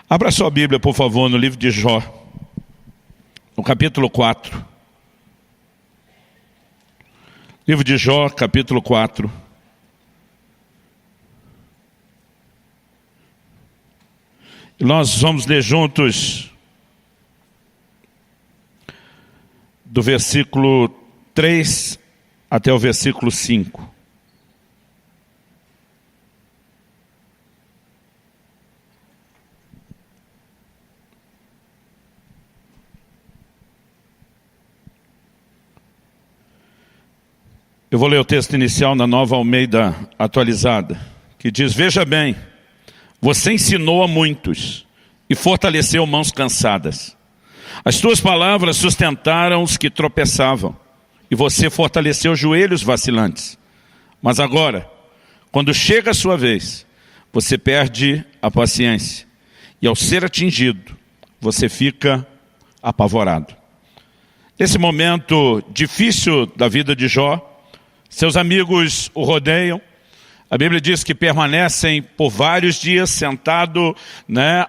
Abra sua Bíblia, por favor, no livro de Jó, no capítulo 4. Livro de Jó, capítulo 4. E nós vamos ler juntos do versículo 3 até o versículo 5. Eu vou ler o texto inicial na Nova Almeida atualizada, que diz: veja bem, você ensinou a muitos e fortaleceu mãos cansadas. As tuas palavras sustentaram os que tropeçavam, e você fortaleceu joelhos vacilantes. Mas agora, quando chega a sua vez, você perde a paciência, e ao ser atingido, você fica apavorado. Nesse momento difícil da vida de Jó, seus amigos o rodeiam. A Bíblia diz que permanecem por vários dias sentado,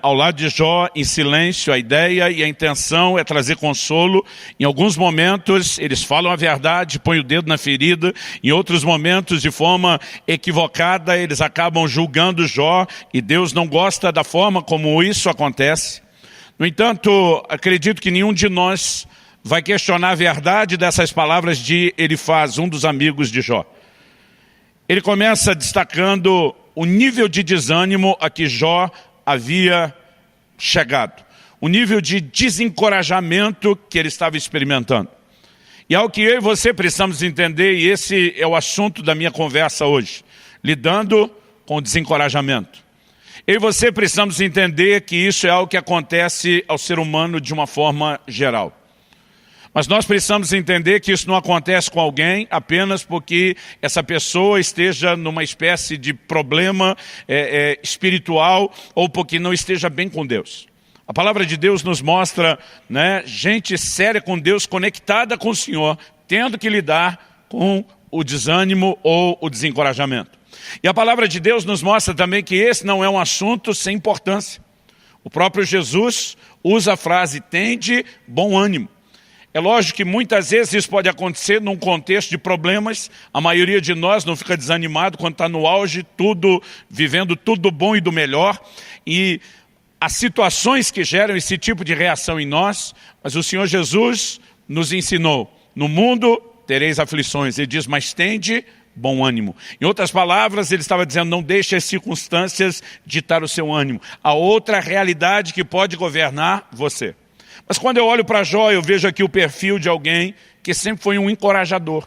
ao lado de Jó em silêncio. A ideia e a intenção é trazer consolo. Em alguns momentos eles falam a verdade, põem o dedo na ferida. Em outros momentos, de forma equivocada, eles acabam julgando Jó, e Deus não gosta da forma como isso acontece. No entanto, acredito que nenhum de nós vai questionar a verdade dessas palavras de Elifaz, um dos amigos de Jó. Ele começa destacando o nível de desânimo a que Jó havia chegado, o nível de desencorajamento que ele estava experimentando. E é o que eu e você precisamos entender, e esse é o assunto da minha conversa hoje, lidando com o desencorajamento. Eu e você precisamos entender que isso é algo que acontece ao ser humano de uma forma geral. Mas nós precisamos entender que isso não acontece com alguém apenas porque essa pessoa esteja numa espécie de problema espiritual, ou porque não esteja bem com Deus. A palavra de Deus nos mostra, gente séria com Deus, conectada com o Senhor, tendo que lidar com o desânimo ou o desencorajamento. E a palavra de Deus nos mostra também que esse não é um assunto sem importância. O próprio Jesus usa a frase: tende bom ânimo. É lógico que muitas vezes isso pode acontecer num contexto de problemas. A maioria de nós não fica desanimado quando está no auge, vivendo tudo do bom e do melhor. E as situações que geram esse tipo de reação em nós, mas o Senhor Jesus nos ensinou: no mundo tereis aflições. Ele diz: mas tende bom ânimo. Em outras palavras, ele estava dizendo: não deixe as circunstâncias ditar o seu ânimo. Há outra realidade que pode governar você. Mas quando eu olho para Jó, eu vejo aqui o perfil de alguém que sempre foi um encorajador.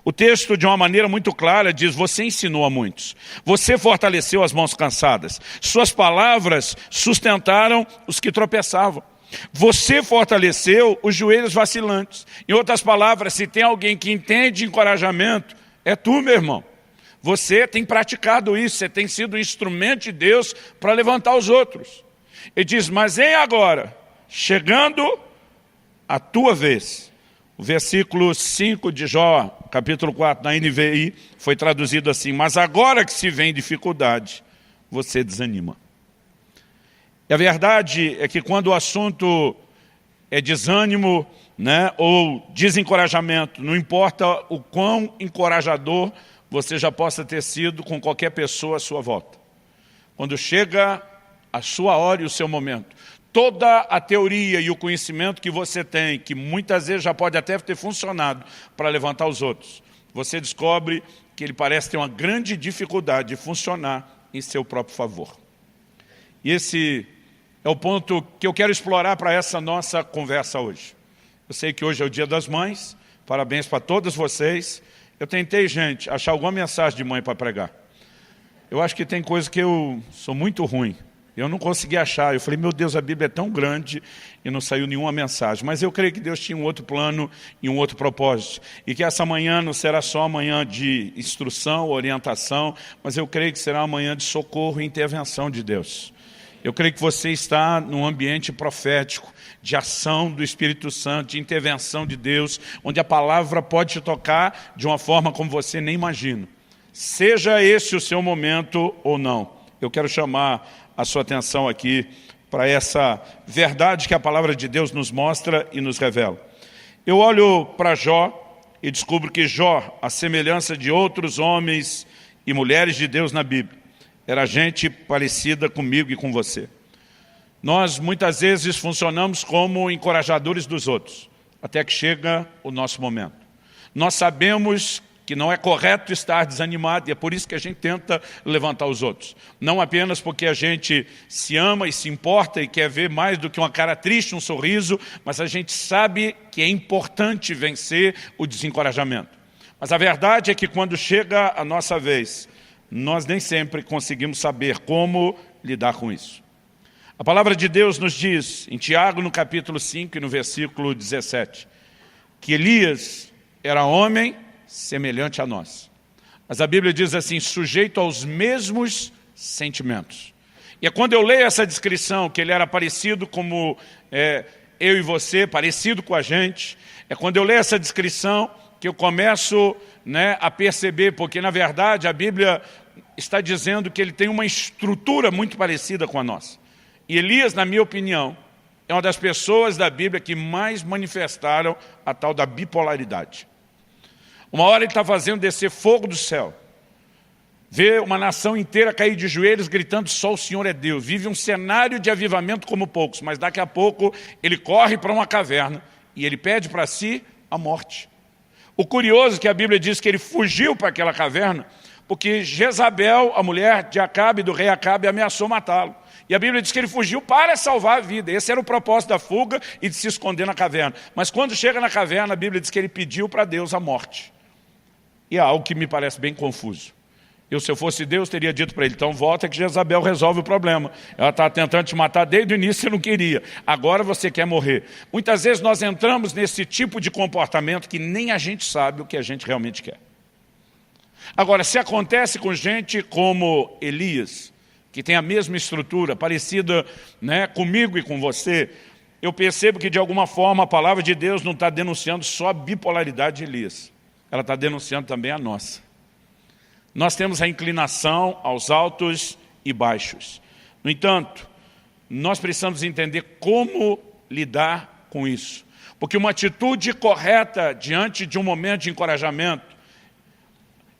O texto, de uma maneira muito clara, diz: você ensinou a muitos, você fortaleceu as mãos cansadas, suas palavras sustentaram os que tropeçavam, você fortaleceu os joelhos vacilantes. Em outras palavras, se tem alguém que entende encorajamento, é tu, meu irmão. Você tem praticado isso, você tem sido um instrumento de Deus para levantar os outros. Ele diz: mas em agora, chegando a tua vez. O versículo 5 de Jó, capítulo 4, na NVI, foi traduzido assim: mas agora que se vem dificuldade, você desanima. E a verdade é que quando o assunto é desânimo, ou desencorajamento, não importa o quão encorajador você já possa ter sido com qualquer pessoa à sua volta. Quando chega a sua hora e o seu momento, toda a teoria e o conhecimento que você tem, que muitas vezes já pode até ter funcionado para levantar os outros, você descobre que ele parece ter uma grande dificuldade de funcionar em seu próprio favor. E esse é o ponto que eu quero explorar para essa nossa conversa hoje. Eu sei que hoje é o Dia das Mães, parabéns para todas vocês. Eu tentei, gente, achar alguma mensagem de mãe para pregar. Eu acho que tem coisa que eu sou muito ruim. Eu não consegui achar. Eu falei: meu Deus, a Bíblia é tão grande, e não saiu nenhuma mensagem. Mas eu creio que Deus tinha um outro plano e um outro propósito. E que essa manhã não será só uma manhã de instrução, orientação, mas eu creio que será uma manhã de socorro e intervenção de Deus. Eu creio que você está num ambiente profético, de ação do Espírito Santo, de intervenção de Deus, onde a palavra pode te tocar de uma forma como você nem imagina. Seja esse o seu momento ou não. Eu quero chamar a sua atenção aqui para essa verdade que a palavra de Deus nos mostra e nos revela. Eu olho para Jó e descubro que Jó, à semelhança de outros homens e mulheres de Deus na Bíblia, era gente parecida comigo e com você. Nós muitas vezes funcionamos como encorajadores dos outros, até que chega o nosso momento. Nós sabemos que não é correto estar desanimado, e é por isso que a gente tenta levantar os outros. Não apenas porque a gente se ama e se importa e quer ver mais do que uma cara triste, um sorriso, mas a gente sabe que é importante vencer o desencorajamento. Mas a verdade é que quando chega a nossa vez, nós nem sempre conseguimos saber como lidar com isso. A palavra de Deus nos diz, em Tiago, no capítulo 5 e no versículo 17, que Elias era homem semelhante a nós. Mas a Bíblia diz assim, sujeito aos mesmos sentimentos. E é quando eu leio essa descrição, que ele era parecido como eu e você, parecido com a gente, é quando eu leio essa descrição que eu começo a perceber, porque na verdade a Bíblia está dizendo que ele tem uma estrutura muito parecida com a nossa. E Elias, na minha opinião, é uma das pessoas da Bíblia que mais manifestaram a tal da bipolaridade. Uma hora ele está fazendo descer fogo do céu, vê uma nação inteira cair de joelhos gritando só o Senhor é Deus, vive um cenário de avivamento como poucos, mas daqui a pouco ele corre para uma caverna e ele pede para si a morte. O curioso é que a Bíblia diz que ele fugiu para aquela caverna porque Jezabel, a mulher de Acabe, do rei Acabe, ameaçou matá-lo. E a Bíblia diz que ele fugiu para salvar a vida. Esse era o propósito da fuga e de se esconder na caverna. Mas quando chega na caverna, a Bíblia diz que ele pediu para Deus a morte. E é algo que me parece bem confuso. Se eu fosse Deus, teria dito para ele, então volta que Jezabel resolve o problema. Ela está tentando te matar desde o início, você não queria. Agora você quer morrer. Muitas vezes nós entramos nesse tipo de comportamento que nem a gente sabe o que a gente realmente quer. Agora, se acontece com gente como Elias, que tem a mesma estrutura, parecida comigo e com você, eu percebo que de alguma forma a palavra de Deus não está denunciando só a bipolaridade de Elias. Ela está denunciando também a nossa. Nós temos a inclinação aos altos e baixos. No entanto, nós precisamos entender como lidar com isso. Porque uma atitude correta diante de um momento de encorajamento,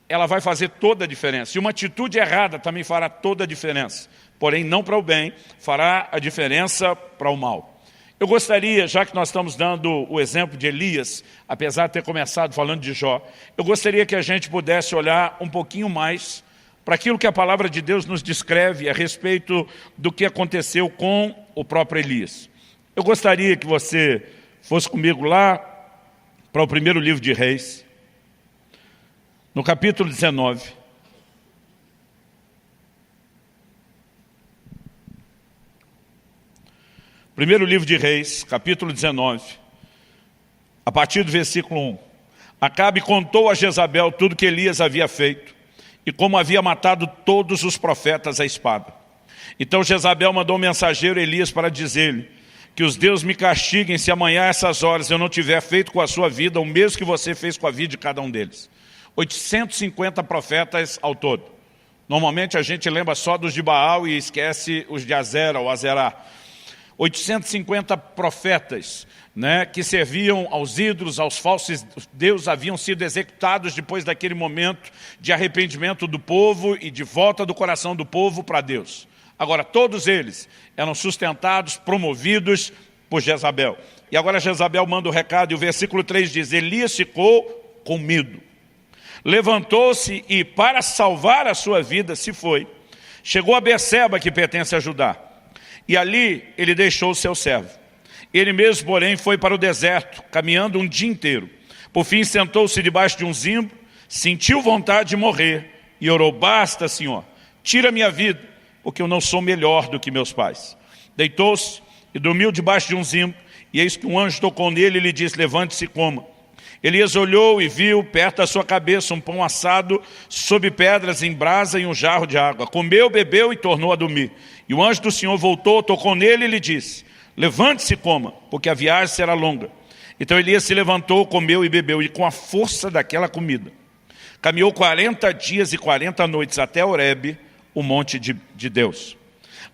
ela vai fazer toda a diferença. E uma atitude errada também fará toda a diferença. Porém, não para o bem, fará a diferença para o mal. Eu gostaria, já que nós estamos dando o exemplo de Elias, apesar de ter começado falando de Jó, eu gostaria que a gente pudesse olhar um pouquinho mais para aquilo que a palavra de Deus nos descreve a respeito do que aconteceu com o próprio Elias. Eu gostaria que você fosse comigo lá para o primeiro livro de Reis, no capítulo 19. Primeiro livro de Reis, capítulo 19, a partir do versículo 1. Acabe contou a Jezabel tudo que Elias havia feito e como havia matado todos os profetas à espada. Então Jezabel mandou um mensageiro a Elias para dizer-lhe que os deuses me castiguem se amanhã a essas horas eu não tiver feito com a sua vida o mesmo que você fez com a vida de cada um deles. 850 profetas ao todo. Normalmente a gente lembra só dos de Baal e esquece os de Azera ou Azerá. 850 profetas que serviam aos ídolos, aos falsos deuses, haviam sido executados depois daquele momento de arrependimento do povo e de volta do coração do povo para Deus. Agora, todos eles eram sustentados, promovidos por Jezabel. E agora Jezabel manda o recado, e o versículo 3 diz, Elias ficou com medo. Levantou-se e, para salvar a sua vida, se foi. Chegou a Berseba, que pertence a Judá. E ali ele deixou o seu servo. Ele mesmo, porém, foi para o deserto, caminhando um dia inteiro. Por fim, sentou-se debaixo de um zimbro, sentiu vontade de morrer e orou, basta, Senhor, tira minha vida, porque eu não sou melhor do que meus pais. Deitou-se e dormiu debaixo de um zimbro, e eis que um anjo tocou nele e lhe disse, levante-se e coma. Elias olhou e viu perto da sua cabeça um pão assado sob pedras em brasa e um jarro de água. Comeu, bebeu e tornou a dormir. E o anjo do Senhor voltou, tocou nele e lhe disse, levante-se e coma, porque a viagem será longa. Então Elias se levantou, comeu e bebeu, e com a força daquela comida, caminhou 40 dias e 40 noites até Horebe, o monte de Deus.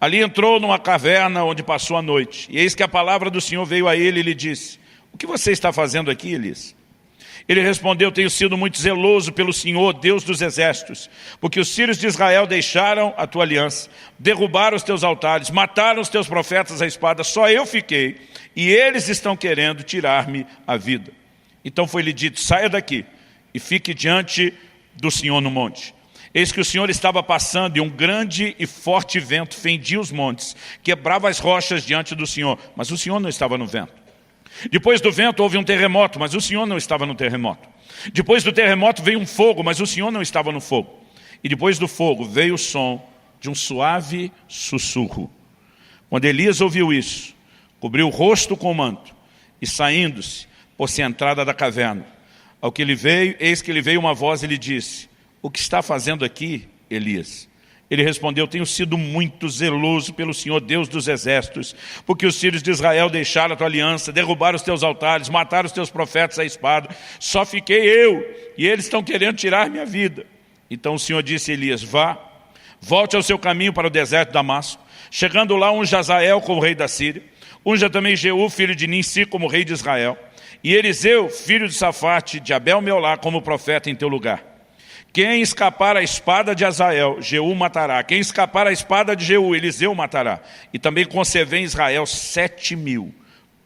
Ali entrou numa caverna onde passou a noite. E eis que a palavra do Senhor veio a ele e lhe disse: o que você está fazendo aqui, Elias? Ele respondeu: tenho sido muito zeloso pelo Senhor, Deus dos exércitos, porque os filhos de Israel deixaram a tua aliança, derrubaram os teus altares, mataram os teus profetas à espada, só eu fiquei, e eles estão querendo tirar-me a vida. Então foi-lhe dito: saia daqui e fique diante do Senhor no monte. Eis que o Senhor estava passando e um grande e forte vento fendia os montes, quebrava as rochas diante do Senhor, mas o Senhor não estava no vento. Depois do vento houve um terremoto, mas o Senhor não estava no terremoto. Depois do terremoto veio um fogo, mas o Senhor não estava no fogo. E depois do fogo veio o som de um suave sussurro. Quando Elias ouviu isso, cobriu o rosto com o manto e, saindo-se, pôs-se à entrada da caverna. Ao que ele veio, eis que lhe veio uma voz e lhe disse: o que está fazendo aqui, Elias? Ele respondeu: tenho sido muito zeloso pelo Senhor, Deus dos exércitos, porque os filhos de Israel deixaram a tua aliança, derrubaram os teus altares, mataram os teus profetas à espada. Só fiquei eu, e eles estão querendo tirar minha vida. Então o Senhor disse a Elias: vá, volte ao seu caminho para o deserto de Damasco. Chegando lá, unja Hazael como rei da Síria, unja também Jeú, filho de Ninsi, como rei de Israel, e Eliseu, filho de Safate, de Abel-Meolá, como profeta em teu lugar. Quem escapar à espada de Hazael, Jeú matará. Quem escapar à espada de Jeú, Eliseu matará. E também concebeu em Israel 7.000,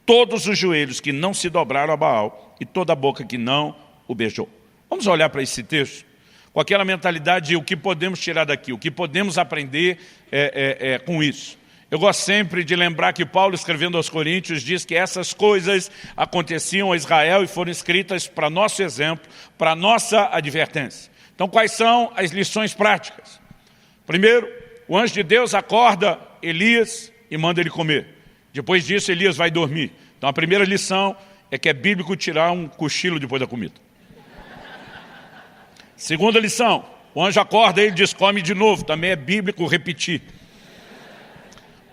todos os joelhos que não se dobraram a Baal, e toda a boca que não o beijou. Vamos olhar para esse texto com aquela mentalidade de o que podemos tirar daqui, o que podemos aprender com isso. Eu gosto sempre de lembrar que Paulo, escrevendo aos Coríntios, diz que essas coisas aconteciam a Israel e foram escritas para nosso exemplo, para nossa advertência. Então, quais são as lições práticas? Primeiro, o anjo de Deus acorda Elias e manda ele comer. Depois disso, Elias vai dormir. Então, a primeira lição é que é bíblico tirar um cochilo depois da comida. Segunda lição, o anjo acorda e ele diz: come de novo. Também é bíblico repetir.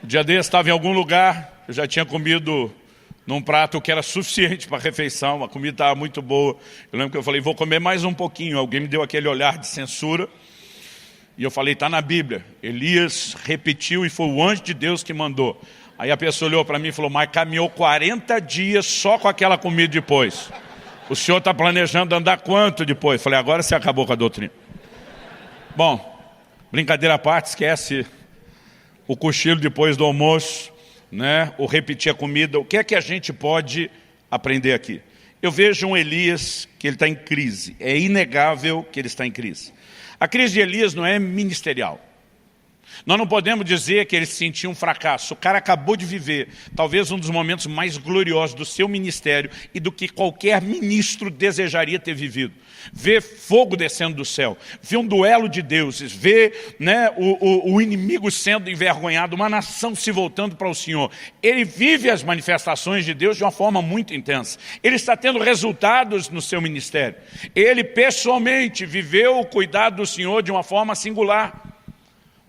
O dia desse estava em algum lugar, eu já tinha comido num prato que era suficiente para a refeição, a comida estava muito boa. Eu lembro que eu falei: vou comer mais um pouquinho. Alguém me deu aquele olhar de censura. E eu falei: está na Bíblia. Elias repetiu e foi o anjo de Deus que mandou. Aí a pessoa olhou para mim e falou: mas caminhou 40 dias só com aquela comida depois. O senhor está planejando andar quanto depois? Eu falei: agora você acabou com a doutrina. Bom, brincadeira à parte, esquece o cochilo depois do almoço, né? Ou repetir a comida. O que é que a gente pode aprender aqui? Eu vejo um Elias que ele está em crise. É inegável que ele está em crise. A crise de Elias não é ministerial. Nós não podemos dizer que ele se sentia um fracasso. O cara acabou de viver talvez um dos momentos mais gloriosos do seu ministério e do que qualquer ministro desejaria ter vivido. Ver fogo descendo do céu, ver um duelo de deuses, ver, né, o inimigo sendo envergonhado, uma nação se voltando para o Senhor. Ele vive as manifestações de Deus de uma forma muito intensa. Ele está tendo resultados no seu ministério. Ele pessoalmente viveu o cuidado do Senhor de uma forma singular.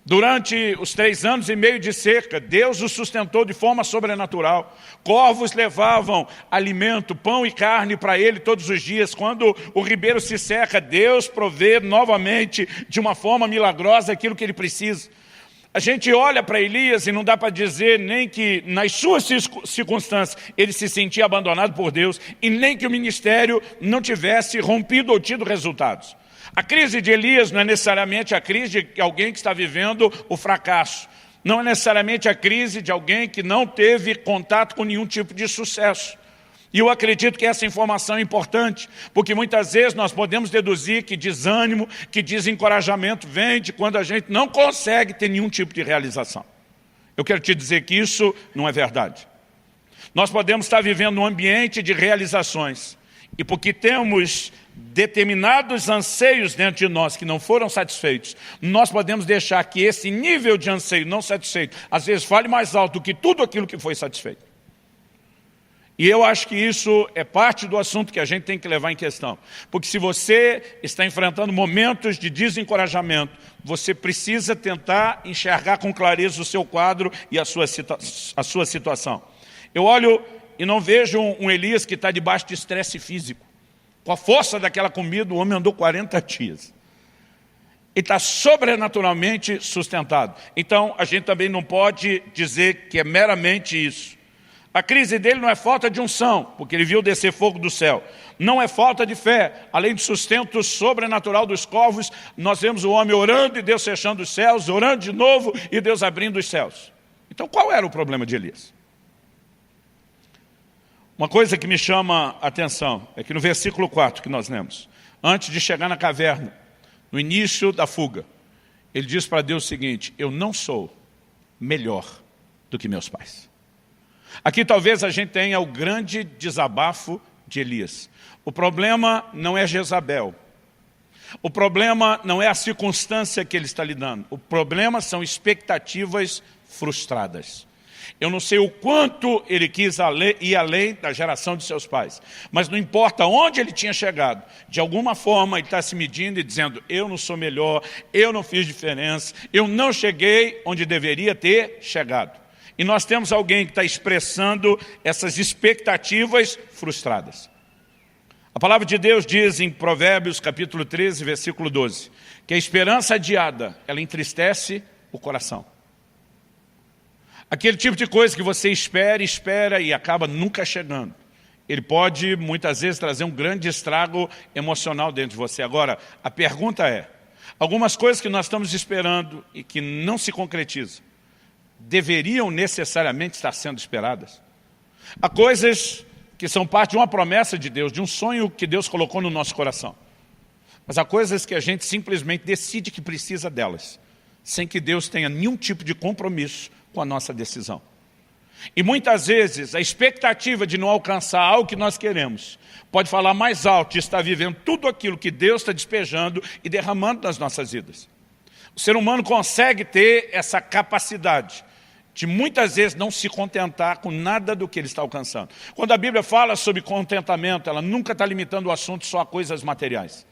Durante os 3 anos e meio de seca, Deus o sustentou de forma sobrenatural. Corvos levavam alimento, pão e carne para ele todos os dias. Quando o ribeiro se seca, Deus provê novamente de uma forma milagrosa aquilo que ele precisa. A gente olha para Elias e não dá para dizer nem que nas suas circunstâncias ele se sentia abandonado por Deus e nem que o ministério não tivesse rompido ou tido resultados. A crise de Elias não é necessariamente a crise de alguém que está vivendo o fracasso. Não é necessariamente a crise de alguém que não teve contato com nenhum tipo de sucesso. E eu acredito que essa informação é importante, porque muitas vezes nós podemos deduzir que desânimo, que desencorajamento vem de quando a gente não consegue ter nenhum tipo de realização. Eu quero te dizer que isso não é verdade. Nós podemos estar vivendo um ambiente de realizações, e porque temos determinados anseios dentro de nós que não foram satisfeitos, nós podemos deixar que esse nível de anseio não satisfeito, às vezes fale mais alto do que tudo aquilo que foi satisfeito. E eu acho que isso é parte do assunto que a gente tem que levar em questão. Porque se você está enfrentando momentos de desencorajamento, você precisa tentar enxergar com clareza o seu quadro e a sua situação. Eu olho e não vejo um Elias que está debaixo de estresse físico. Com a força daquela comida, o homem andou 40 dias. está sobrenaturalmente sustentado. Então, a gente também não pode dizer que é meramente isso. A crise dele não é falta de unção, porque ele viu descer fogo do céu. Não é falta de fé. Além do sustento sobrenatural dos corvos, nós vemos o homem orando e Deus fechando os céus, orando de novo e Deus abrindo os céus. Então, qual era o problema de Elias? Uma coisa que me chama a atenção é que no versículo 4 que nós lemos, antes de chegar na caverna, no início da fuga, ele diz para Deus o seguinte: eu não sou melhor do que meus pais. Aqui talvez a gente tenha o grande desabafo de Elias. O problema não é Jezabel. O problema não é a circunstância que ele está lidando. O problema são expectativas frustradas. Eu não sei o quanto ele quis ir além da geração de seus pais, mas não importa onde ele tinha chegado, de alguma forma ele está se medindo e dizendo: eu não sou melhor, eu não fiz diferença, eu não cheguei onde deveria ter chegado. E nós temos alguém que está expressando essas expectativas frustradas. A palavra de Deus diz em Provérbios capítulo 13, versículo 12, que a esperança adiada, ela entristece o coração. Aquele tipo de coisa que você espera e acaba nunca chegando. Ele pode, muitas vezes, trazer um grande estrago emocional dentro de você. Agora, a pergunta é, algumas coisas que nós estamos esperando e que não se concretizam, deveriam necessariamente estar sendo esperadas? Há coisas que são parte de uma promessa de Deus, de um sonho que Deus colocou no nosso coração. Mas há coisas que a gente simplesmente decide que precisa delas, sem que Deus tenha nenhum tipo de compromisso com a nossa decisão. E muitas vezes a expectativa de não alcançar algo que nós queremos pode falar mais alto de estar vivendo tudo aquilo que Deus está despejando e derramando nas nossas vidas. O ser humano consegue ter essa capacidade de muitas vezes não se contentar com nada do que ele está alcançando. Quando a Bíblia fala sobre contentamento, ela nunca está limitando o assunto só a coisas materiais.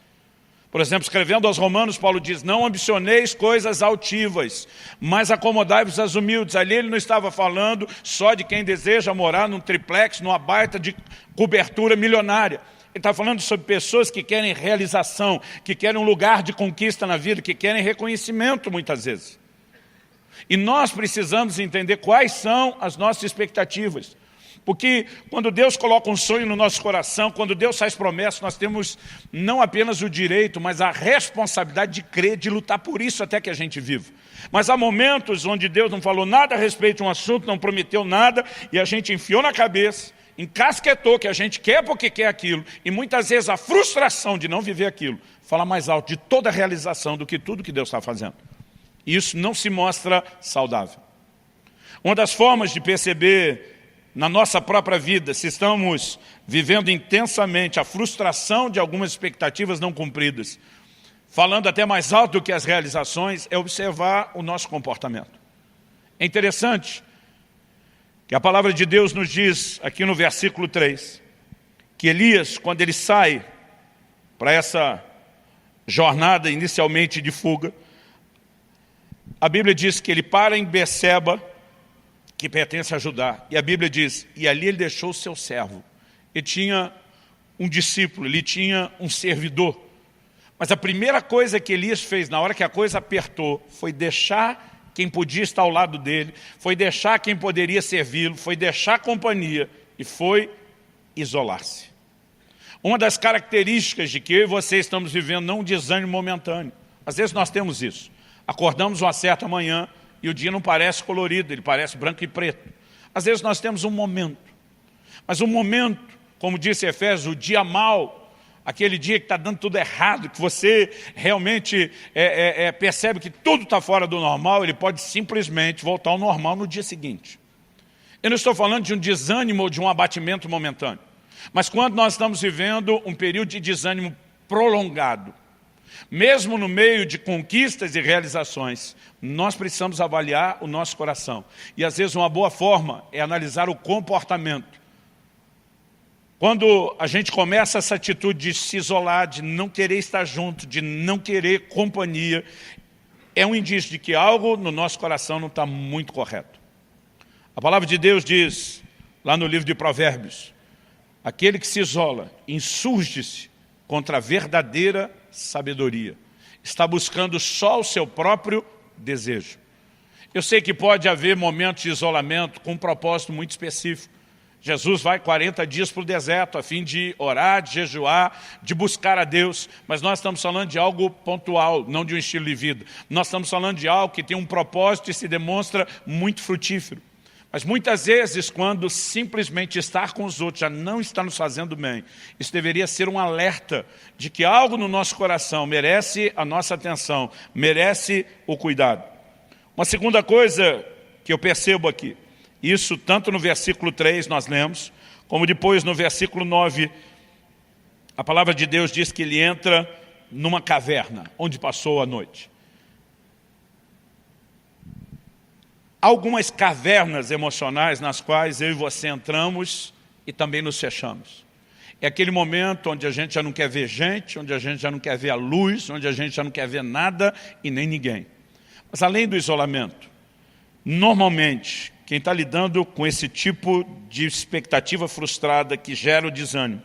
Por exemplo, escrevendo aos Romanos, Paulo diz: não ambicioneis coisas altivas, mas acomodai-vos às humildes. Ali ele não estava falando só de quem deseja morar num triplex, numa baita de cobertura milionária. Ele está falando sobre pessoas que querem realização, que querem um lugar de conquista na vida, que querem reconhecimento muitas vezes. E nós precisamos entender quais são as nossas expectativas. Porque quando Deus coloca um sonho no nosso coração, quando Deus faz promessas, nós temos não apenas o direito, mas a responsabilidade de crer, de lutar por isso até que a gente viva. Mas há momentos onde Deus não falou nada a respeito de um assunto, não prometeu nada, e a gente enfiou na cabeça, encasquetou que a gente quer porque quer aquilo, e muitas vezes a frustração de não viver aquilo fala mais alto de toda a realização do que tudo que Deus está fazendo. E isso não se mostra saudável. Uma das formas de perceber na nossa própria vida, se estamos vivendo intensamente a frustração de algumas expectativas não cumpridas, falando até mais alto do que as realizações, é observar o nosso comportamento. É interessante que a palavra de Deus nos diz, aqui no versículo 3, que Elias, quando ele sai para essa jornada inicialmente de fuga, a Bíblia diz que ele para em Beceba, que pertence a Judá. E a Bíblia diz, e ali ele deixou o seu servo. Ele tinha um discípulo, ele tinha um servidor. Mas a primeira coisa que Elias fez, na hora que a coisa apertou, foi deixar quem podia estar ao lado dele, foi deixar quem poderia servi-lo, foi deixar a companhia e foi isolar-se. Uma das características de que eu e você estamos vivendo não um desânimo momentâneo. Às vezes nós temos isso. Acordamos uma certa manhã, e o dia não parece colorido, ele parece branco e preto. Às vezes nós temos um momento. Mas um momento, como disse Efésios, o dia mau, aquele dia que está dando tudo errado, que você realmente percebe que tudo está fora do normal, ele pode simplesmente voltar ao normal no dia seguinte. Eu não estou falando de um desânimo ou de um abatimento momentâneo. Mas quando nós estamos vivendo um período de desânimo prolongado, mesmo no meio de conquistas e realizações, nós precisamos avaliar o nosso coração. E às vezes uma boa forma é analisar o comportamento. Quando a gente começa essa atitude de se isolar, de não querer estar junto, de não querer companhia, é um indício de que algo no nosso coração não está muito correto. A palavra de Deus diz, lá no livro de Provérbios, aquele que se isola, insurge-se contra a verdadeira sabedoria. está buscando só o seu próprio desejo. Eu sei que pode haver momentos de isolamento com um propósito muito específico. Jesus vai 40 dias para o deserto a fim de orar, de jejuar, de buscar a Deus. Mas nós estamos falando de algo pontual, não de um estilo de vida. Nós estamos falando de algo que tem um propósito e se demonstra muito frutífero. Mas muitas vezes, quando simplesmente estar com os outros já não está nos fazendo bem, isso deveria ser um alerta de que algo no nosso coração merece a nossa atenção, merece o cuidado. Uma segunda coisa que eu percebo aqui, isso tanto no versículo 3 nós lemos, como depois no versículo 9, a palavra de Deus diz que ele entra numa caverna, onde passou a noite. Há algumas cavernas emocionais nas quais eu e você entramos e também nos fechamos. É aquele momento onde a gente já não quer ver gente, onde a gente já não quer ver a luz, onde a gente já não quer ver nada e nem ninguém. Mas além do isolamento, normalmente, quem está lidando com esse tipo de expectativa frustrada que gera o desânimo,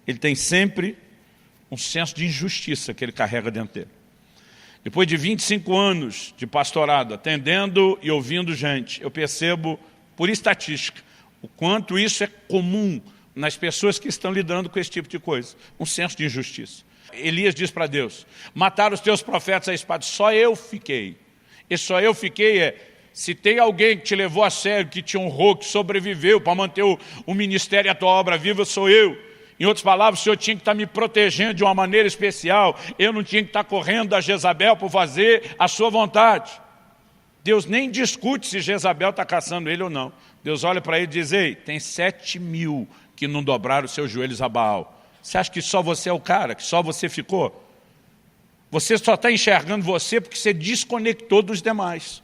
ele tem sempre um senso de injustiça que ele carrega dentro dele. Depois de 25 anos de pastorado, atendendo e ouvindo gente, eu percebo, por estatística, o quanto isso é comum nas pessoas que estão lidando com esse tipo de coisa. Um senso de injustiça. Elias diz para Deus, mataram os teus profetas à espada, só eu fiquei. E só eu fiquei se tem alguém que te levou a sério, que te honrou, que sobreviveu para manter o ministério e a tua obra viva, sou eu. Em outras palavras, o Senhor tinha que estar me protegendo de uma maneira especial. Eu não tinha que estar correndo da Jezabel por fazer a sua vontade. Deus nem discute se Jezabel está caçando ele ou não. Deus olha para ele e diz, ei, tem 7.000 que não dobraram os seus joelhos a Baal. Você acha que só você é o cara, que só você ficou? Você só está enxergando você porque você desconectou dos demais.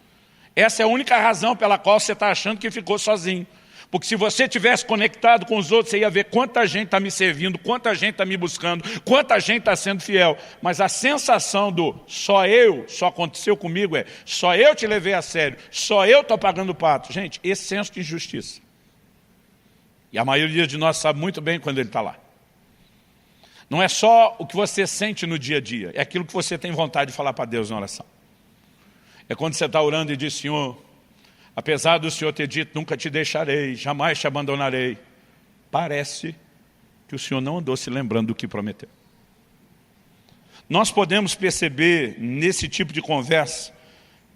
Essa é a única razão pela qual você está achando que ficou sozinho. Porque se você tivesse conectado com os outros, você ia ver quanta gente está me servindo, quanta gente está me buscando, quanta gente está sendo fiel. Mas a sensação do só aconteceu comigo só eu te levei a sério, só eu estou pagando o pato. Gente, esse senso de injustiça. E a maioria de nós sabe muito bem quando ele está lá. Não é só o que você sente no dia a dia, é aquilo que você tem vontade de falar para Deus na oração. É quando você está orando e diz, Senhor, apesar do Senhor ter dito, nunca te deixarei, jamais te abandonarei, parece que o Senhor não andou se lembrando do que prometeu. Nós podemos perceber nesse tipo de conversa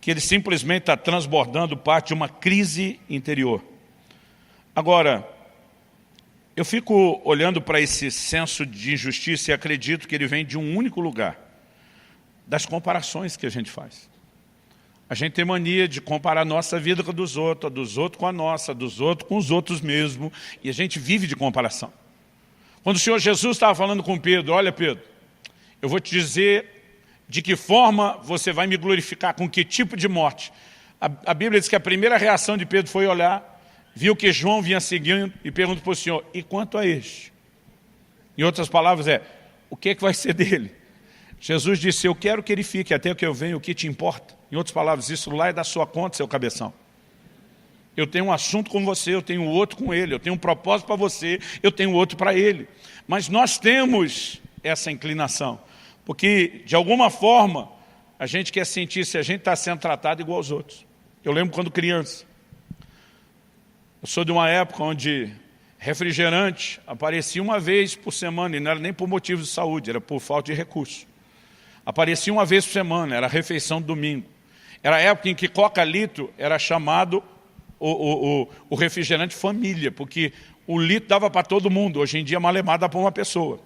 que ele simplesmente está transbordando parte de uma crise interior. Agora, eu fico olhando para esse senso de injustiça e acredito que ele vem de um único lugar, das comparações que a gente faz. A gente tem mania de comparar a nossa vida com a dos outros com a nossa, dos outros com os outros mesmo, e a gente vive de comparação. Quando o Senhor Jesus estava falando com Pedro, olha Pedro, eu vou te dizer de que forma você vai me glorificar, com que tipo de morte. A Bíblia diz que a primeira reação de Pedro foi olhar, viu que João vinha seguindo e perguntou para o Senhor, e quanto a este? Em outras palavras o que vai ser dele? Jesus disse, eu quero que ele fique até que eu venha, o que te importa? Em outras palavras, isso lá é da sua conta, seu cabeção. Eu tenho um assunto com você, eu tenho outro com ele, eu tenho um propósito para você, eu tenho outro para ele. Mas nós temos essa inclinação, porque de alguma forma a gente quer sentir se a gente está sendo tratado igual aos outros. Eu lembro quando criança, eu sou de uma época onde refrigerante aparecia uma vez por semana, e não era nem por motivos de saúde, era por falta de recurso. Aparecia uma vez por semana, era a refeição do domingo. Era a época em que Coca-Litro era chamado o refrigerante família, porque o litro dava para todo mundo, hoje em dia malemar dá para uma pessoa.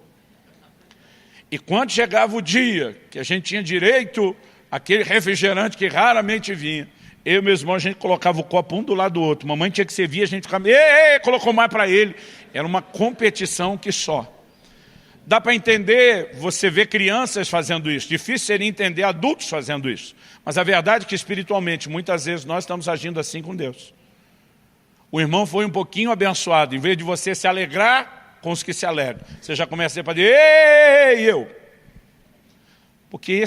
E quando chegava o dia que a gente tinha direito àquele refrigerante que raramente vinha, eu e meu irmão, a gente colocava o copo um do lado do outro. Mamãe tinha que servir, a gente ficava, colocou mais para ele. Era uma competição que só. Dá para entender, você vê crianças fazendo isso. Difícil seria entender adultos fazendo isso. Mas a verdade é que espiritualmente, muitas vezes, nós estamos agindo assim com Deus. O irmão foi um pouquinho abençoado. Em vez de você se alegrar com os que se alegram, você já começa a dizer para Deus, ei, eu. Porque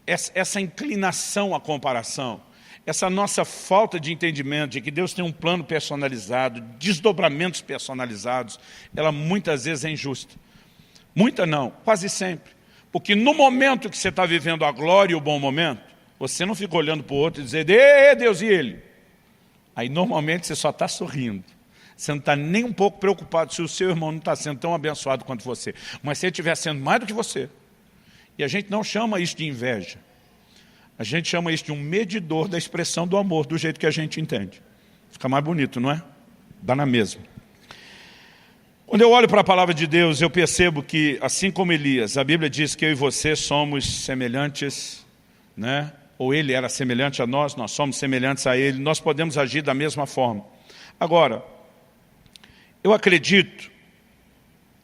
essa inclinação à comparação, essa nossa falta de entendimento de que Deus tem um plano personalizado, desdobramentos personalizados, ela muitas vezes é injusta. Muita não, quase sempre. Porque no momento que você está vivendo a glória e o bom momento, você não fica olhando para o outro e dizendo, "Ê, Deus e ele?" Aí normalmente você só está sorrindo. Você não está nem um pouco preocupado se o seu irmão não está sendo tão abençoado quanto você. Mas se ele estiver sendo mais do que você. E a gente não chama isso de inveja. A gente chama isso de um medidor da expressão do amor, do jeito que a gente entende. Fica mais bonito, não é? Dá na mesma. Quando eu olho para a palavra de Deus, eu percebo que, assim como Elias, a Bíblia diz que eu e você somos semelhantes, né? Ou ele era semelhante a nós somos semelhantes a ele, nós podemos agir da mesma forma. Agora, eu acredito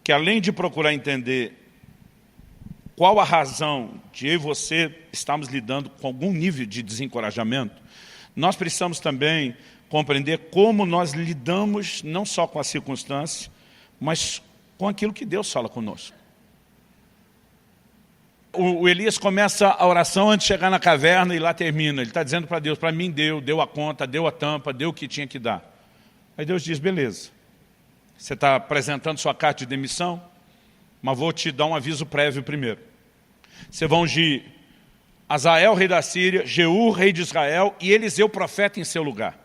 que além de procurar entender qual a razão de eu e você estarmos lidando com algum nível de desencorajamento, nós precisamos também compreender como nós lidamos não só com a circunstância, mas com aquilo que Deus fala conosco. O Elias começa a oração antes de chegar na caverna e lá termina. Ele está dizendo para Deus, para mim deu a conta, deu a tampa, deu o que tinha que dar. Aí Deus diz, beleza, você está apresentando sua carta de demissão, mas vou te dar um aviso prévio primeiro. Você vai ungir Azael, rei da Síria, Jeú, rei de Israel, e Eliseu, profeta, em seu lugar.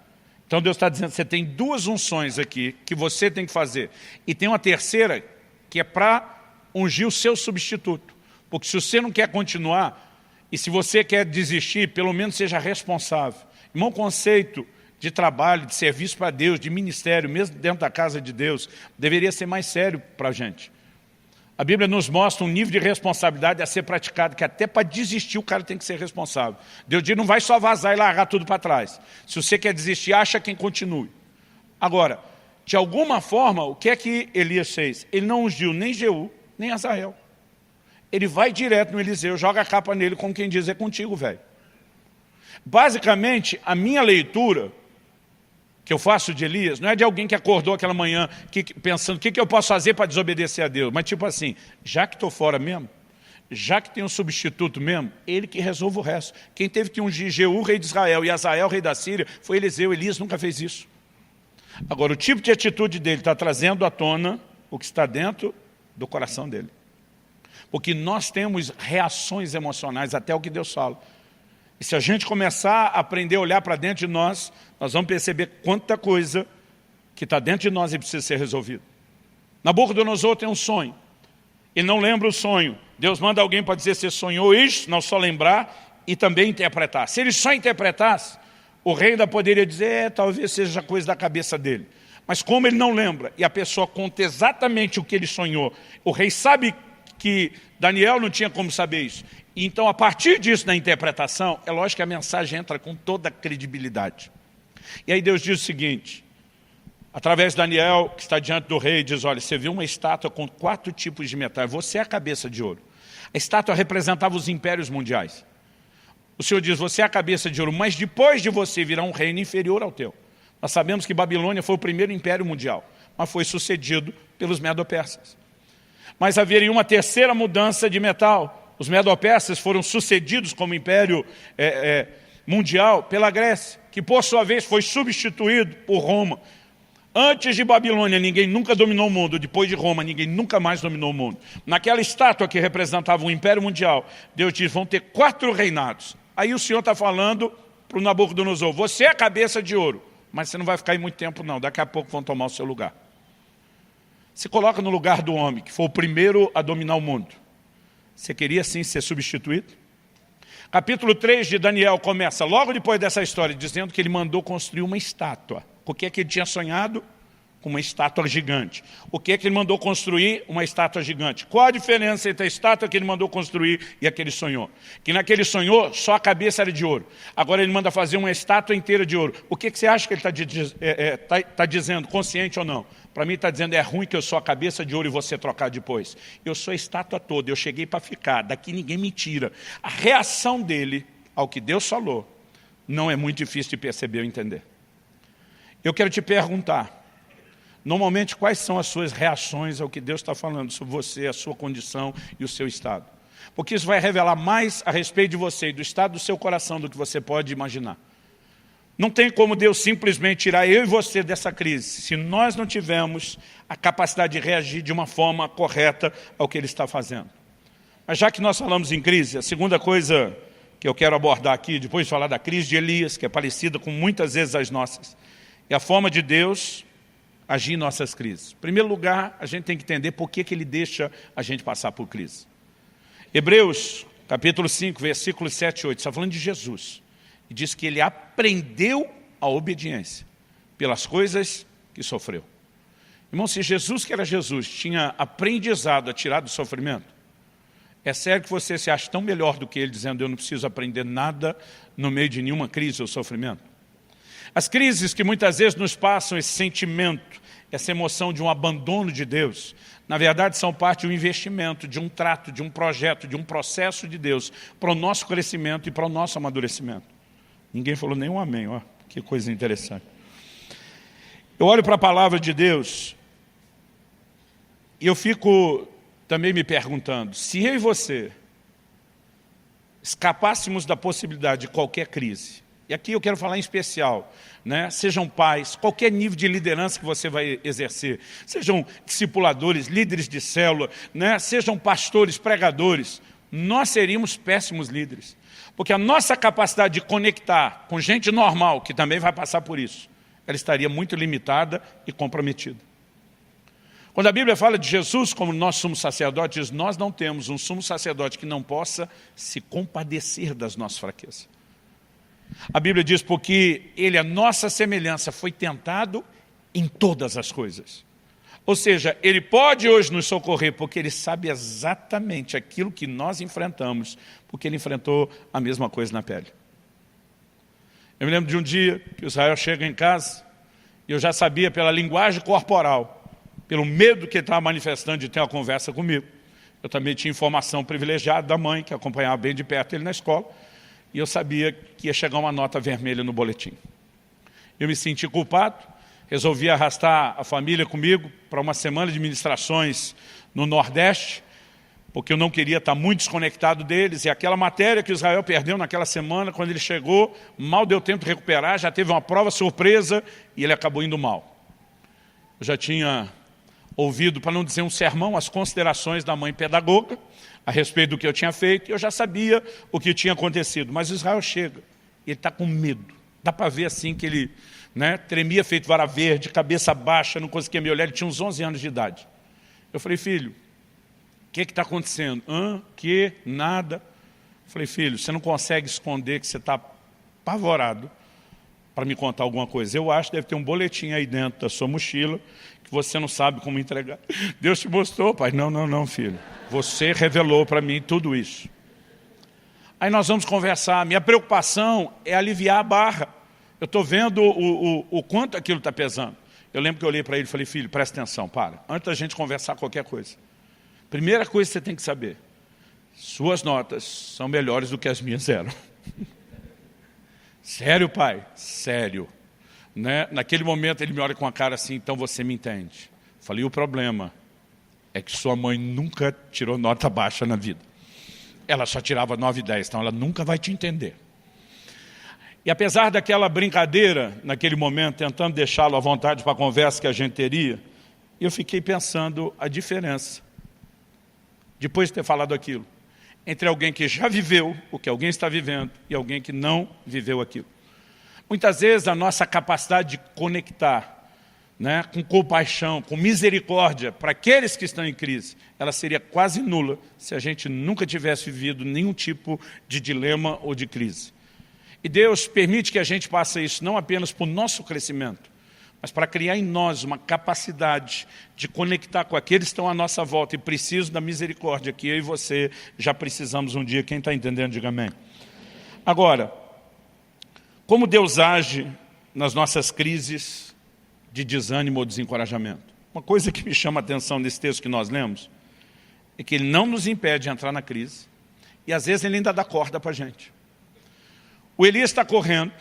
Então Deus está dizendo, você tem duas unções aqui que você tem que fazer. E tem uma terceira que é para ungir o seu substituto. Porque se você não quer continuar, e se você quer desistir, pelo menos seja responsável. Irmão, conceito de trabalho, de serviço para Deus, de ministério, mesmo dentro da casa de Deus, deveria ser mais sério para a gente. A Bíblia nos mostra um nível de responsabilidade a ser praticado, que até para desistir o cara tem que ser responsável. Deus diz, não vai só vazar e largar tudo para trás. Se você quer desistir, acha quem continue. Agora, de alguma forma, o que é que Elias fez? Ele não ungiu nem Jeú, nem Azael. Ele vai direto no Eliseu, joga a capa nele, como quem diz, é contigo, velho. Basicamente, a minha leitura que eu faço de Elias, não é de alguém que acordou aquela manhã pensando o que eu posso fazer para desobedecer a Deus, mas tipo assim, já que estou fora mesmo, já que tem um substituto mesmo, ele que resolve o resto. Quem teve que ungir Jeú, rei de Israel, e Azael, rei da Síria, foi Eliseu. Elias nunca fez isso. Agora, o tipo de atitude dele está trazendo à tona o que está dentro do coração dele. Porque nós temos reações emocionais até o que Deus fala. E se a gente começar a aprender a olhar para dentro de nós, nós vamos perceber quanta coisa que está dentro de nós e precisa ser resolvida. Nabucodonosor tem um sonho. Ele não lembra o sonho. Deus manda alguém para dizer se sonhou isso, não só lembrar e também interpretar. Se ele só interpretasse, o rei ainda poderia dizer, talvez seja coisa da cabeça dele. Mas como ele não lembra e a pessoa conta exatamente o que ele sonhou, o rei sabe que Daniel não tinha como saber isso. Então, a partir disso, na interpretação, é lógico que a mensagem entra com toda a credibilidade. E aí Deus diz o seguinte, através de Daniel, que está diante do rei, diz, olha, você viu uma estátua com 4 tipos de metal, você é a cabeça de ouro. A estátua representava os impérios mundiais. O Senhor diz, você é a cabeça de ouro, mas depois de você virá um reino inferior ao teu. Nós sabemos que Babilônia foi o primeiro império mundial, mas foi sucedido pelos medo-persas. Mas haveria uma terceira mudança de metal. Os medo-persas foram sucedidos como império mundial pela Grécia, que por sua vez foi substituído por Roma. Antes de Babilônia, ninguém nunca dominou o mundo. Depois de Roma, ninguém nunca mais dominou o mundo. Naquela estátua que representava o império mundial, Deus diz, vão ter 4 reinados. Aí o Senhor está falando para o Nabucodonosor, você é a cabeça de ouro, mas você não vai ficar aí muito tempo não, daqui a pouco vão tomar o seu lugar. Se coloca no lugar do homem, que foi o primeiro a dominar o mundo. Você queria sim ser substituído? Capítulo 3 de Daniel começa logo depois dessa história, dizendo que ele mandou construir uma estátua. O que é que ele tinha sonhado? Com uma estátua gigante. O que é que ele mandou construir? Uma estátua gigante. Qual a diferença entre a estátua que ele mandou construir e a que ele sonhou? Que naquele sonhou, só a cabeça era de ouro. Agora ele manda fazer uma estátua inteira de ouro. O que você acha que ele está dizendo, consciente ou não? Para mim está dizendo, é ruim que eu sou a cabeça de ouro e você trocar depois. Eu sou a estátua toda, eu cheguei para ficar, daqui ninguém me tira. A reação dele ao que Deus falou não é muito difícil de perceber ou entender. Eu quero te perguntar, normalmente quais são as suas reações ao que Deus está falando sobre você, a sua condição e o seu estado? Porque isso vai revelar mais a respeito de você e do estado do seu coração do que você pode imaginar. Não tem como Deus simplesmente tirar eu e você dessa crise, se nós não tivermos a capacidade de reagir de uma forma correta ao que Ele está fazendo. Mas já que nós falamos em crise, a segunda coisa que eu quero abordar aqui, depois de falar da crise de Elias, que é parecida com muitas vezes as nossas, é a forma de Deus agir em nossas crises. Em primeiro lugar, a gente tem que entender por que Ele deixa a gente passar por crise. Hebreus, capítulo 5, versículos 7 e 8, está falando de Jesus. E diz que Ele aprendeu a obediência pelas coisas que sofreu. Irmão, se Jesus, que era Jesus, tinha aprendizado a tirar do sofrimento, é sério que você se acha tão melhor do que Ele, dizendo, eu não preciso aprender nada no meio de nenhuma crise ou sofrimento? As crises que muitas vezes nos passam, esse sentimento, essa emoção de um abandono de Deus, na verdade são parte de um investimento, de um trato, de um projeto, de um processo de Deus para o nosso crescimento e para o nosso amadurecimento. Ninguém falou nenhum amém, ó, que coisa interessante. Eu olho para a palavra de Deus e eu fico também me perguntando, se eu e você escapássemos da possibilidade de qualquer crise, e aqui eu quero falar em especial, né? Sejam pais, qualquer nível de liderança que você vai exercer, sejam discipuladores, líderes de célula, né? Sejam pastores, pregadores, nós seríamos péssimos líderes. Porque a nossa capacidade de conectar com gente normal, que também vai passar por isso, ela estaria muito limitada e comprometida. Quando a Bíblia fala de Jesus como nosso sumo sacerdote, diz, nós não temos um sumo sacerdote que não possa se compadecer das nossas fraquezas. A Bíblia diz, porque Ele, a nossa semelhança, foi tentado em todas as coisas. Ou seja, Ele pode hoje nos socorrer, porque Ele sabe exatamente aquilo que nós enfrentamos, porque Ele enfrentou a mesma coisa na pele. Eu me lembro de um dia que o Israel chega em casa, e eu já sabia pela linguagem corporal, pelo medo que ele estava manifestando de ter uma conversa comigo. Eu também tinha informação privilegiada da mãe, que acompanhava bem de perto ele na escola, e eu sabia que ia chegar uma nota vermelha no boletim. Eu me senti culpado, resolvi arrastar a família comigo para uma semana de ministrações no Nordeste, porque eu não queria estar muito desconectado deles, e aquela matéria que Israel perdeu naquela semana, quando ele chegou, mal deu tempo de recuperar, já teve uma prova surpresa, e ele acabou indo mal. Eu já tinha ouvido, para não dizer um sermão, as considerações da mãe pedagoga a respeito do que eu tinha feito, e eu já sabia o que tinha acontecido. Mas Israel chega, ele está com medo. Dá para ver assim que ele, né, tremia feito vara verde, cabeça baixa, não conseguia me olhar, ele tinha uns 11 anos de idade. Eu falei, filho, o que está acontecendo? Que? Nada. Eu falei, filho, você não consegue esconder que você está apavorado para me contar alguma coisa. Eu acho que deve ter um boletim aí dentro da sua mochila, que você não sabe como entregar. Deus te mostrou, pai. Não, filho. Você revelou para mim tudo isso. Aí nós vamos conversar. Minha preocupação é aliviar a barra. Eu estou vendo o quanto aquilo está pesando. Eu lembro que eu olhei para ele e falei, filho, presta atenção, para. Antes da gente conversar qualquer coisa. Primeira coisa que você tem que saber. Suas notas são melhores do que as minhas eram. Sério, pai? Sério. Né? Naquele momento ele me olha com a cara assim, então você me entende. Falei, o problema é que sua mãe nunca tirou nota baixa na vida. Ela só tirava 9 e 10, então ela nunca vai te entender. E apesar daquela brincadeira, naquele momento, tentando deixá-lo à vontade para a conversa que a gente teria, eu fiquei pensando a diferença, depois de ter falado aquilo, entre alguém que já viveu o que alguém está vivendo e alguém que não viveu aquilo. Muitas vezes a nossa capacidade de conectar, né, com compaixão, com misericórdia para aqueles que estão em crise, ela seria quase nula se a gente nunca tivesse vivido nenhum tipo de dilema ou de crise. E Deus permite que a gente passe isso não apenas para o nosso crescimento, mas para criar em nós uma capacidade de conectar com aqueles que estão à nossa volta e precisam da misericórdia que eu e você já precisamos um dia. Quem está entendendo, diga amém. Agora, como Deus age nas nossas crises de desânimo ou desencorajamento? Uma coisa que me chama a atenção nesse texto que nós lemos é que Ele não nos impede de entrar na crise e às vezes Ele ainda dá corda para a gente. O Elias está correndo,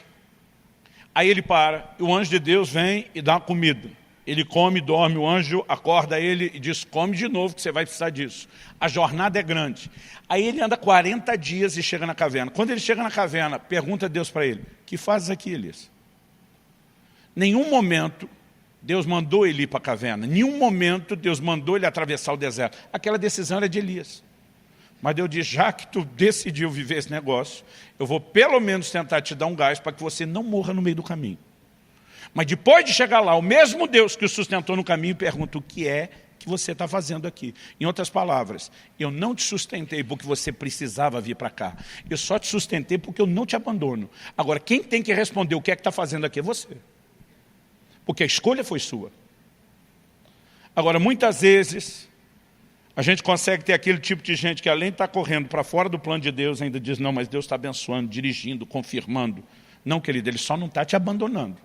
aí ele para, e o anjo de Deus vem e dá uma comida. Ele come, dorme, o anjo acorda ele e diz, come de novo que você vai precisar disso. A jornada é grande. Aí ele anda 40 dias e chega na caverna. Quando ele chega na caverna, pergunta a Deus para ele, que fazes aqui, Elias? Nenhum momento Deus mandou ele ir para a caverna. Nenhum momento Deus mandou ele atravessar o deserto. Aquela decisão era de Elias. Mas Deus diz, já que tu decidiu viver esse negócio, eu vou pelo menos tentar te dar um gás para que você não morra no meio do caminho. Mas depois de chegar lá, o mesmo Deus que o sustentou no caminho pergunta o que é que você está fazendo aqui. Em outras palavras, eu não te sustentei porque você precisava vir para cá. Eu só te sustentei porque eu não te abandono. Agora, quem tem que responder o que é que está fazendo aqui é você. Porque a escolha foi sua. Agora, muitas vezes, a gente consegue ter aquele tipo de gente que além de estar correndo para fora do plano de Deus, ainda diz, não, mas Deus está abençoando, dirigindo, confirmando. Não, querido, Ele só não está te abandonando.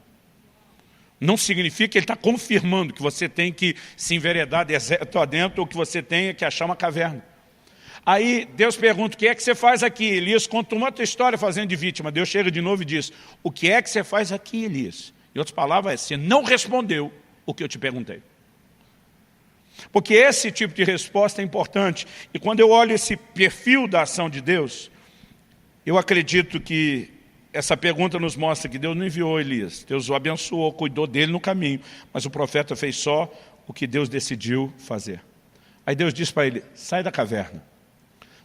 Não significa que Ele está confirmando que você tem que se enveredar deserto adentro ou que você tenha que achar uma caverna. Aí Deus pergunta, o que é que você faz aqui? Elias conta uma outra história fazendo de vítima. Deus chega de novo e diz, o que é que você faz aqui, Elias? Em outras palavras, você não respondeu o que eu te perguntei. Porque esse tipo de resposta é importante. E quando eu olho esse perfil da ação de Deus, eu acredito que essa pergunta nos mostra que Deus não enviou Elias. Deus o abençoou, cuidou dele no caminho. Mas o profeta fez só o que Deus decidiu fazer. Aí Deus diz para ele, sai da caverna.